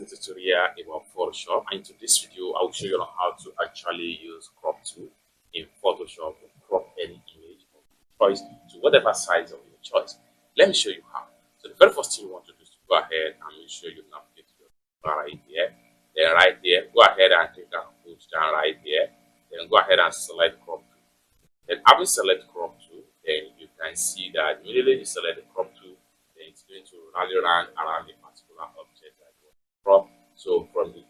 interesting tutorial about Photoshop, and in this video I will show you on how to actually use crop tool in Photoshop to crop any image of your choice to whatever size of your choice. Let me show you how. So the very first thing you want to do is to go ahead and make sure you navigate to your right here. Then right there, go ahead and click and push down right there. Then go ahead and select crop tool. Then after select crop tool, then you can see that immediately you select the crop tool, then it's going to rally around the particular object that you want to crop. So from the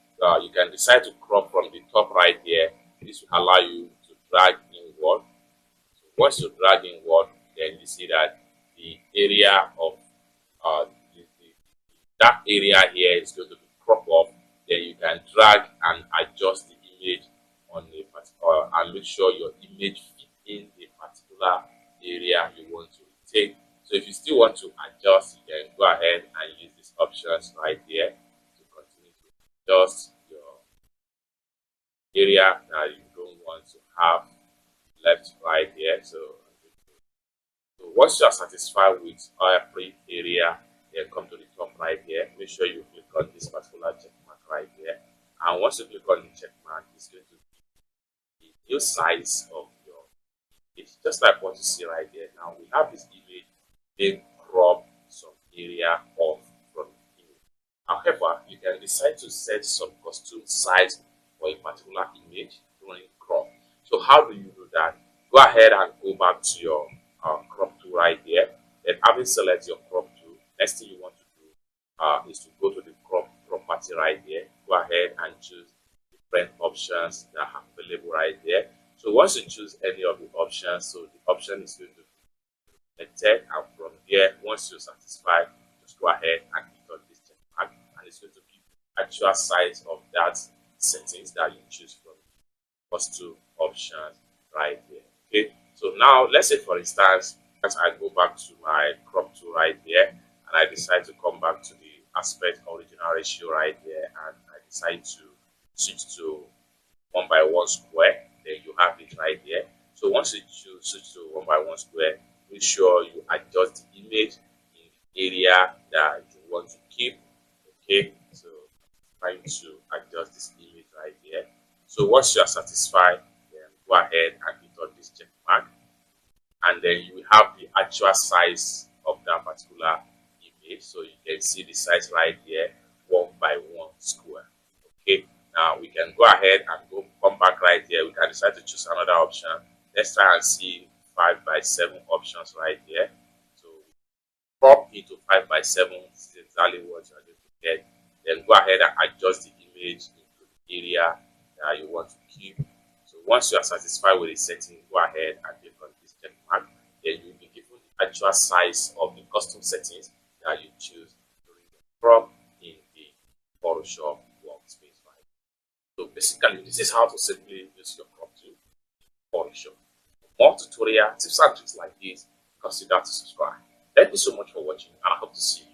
you can decide to crop from the top right here. This will allow you to drag inward. So once you drag inward, then you see that the area of that area here is going to be cropped up. Then you can drag and adjust the image on a particular and make sure your image fit in the particular area you want to take. So if you still want to adjust, you can go ahead and use these options right here to continue to adjust your area that you don't want to have left right here. So once you are satisfied with every area, then come to the top right here. Make sure you click on this particular check mark right here. And once you click on the check mark, it's going to be the new size of your image, just like what you see right here. Now we have this image being cropped some area off from the image. However, you can decide to set some custom size for a particular image during crop. So how do you do that? Go ahead and go back to your crop tool right here. Then having select your crop tool, next thing you want to do is to go to the crop property right here. Go ahead and choose different options that are available right there. So once you choose any of the options, so the option is going to be selected, and from here, once you're satisfied, just go ahead and click on this check mark, and it's going to give the actual size of that settings that you choose from the first two options right here. Okay, so now let's say for instance, as I go back to my crop tool right here, and I decide to come back to the aspect original ratio right here, and I decide to switch to 1:1 square, then you have it right here. So once you switch to 1:1 square, make sure you adjust the image in the area that you want to keep. Okay, so trying to adjust this image right here. So once you are satisfied, then go ahead and hit on this check mark, and then you will have the actual size of that particular image. So you can see the size right here, 1:1 square. Okay, now we can go ahead and come back right here. We can decide to choose another option. Let's try and see 5:7 options right here. So crop into 5:7 is exactly what you're going to get. Then go ahead and adjust the image into the area that you want to keep. So once you are satisfied with the setting, go ahead and click on this check mark. Then you'll be given the actual size of the custom settings that you choose during the crop in the Photoshop workspace. Right. So basically, this is how to simply use your crop tool in Photoshop. For more tutorial tips and tricks like this, consider to subscribe. Thank you so much for watching, and I hope to see you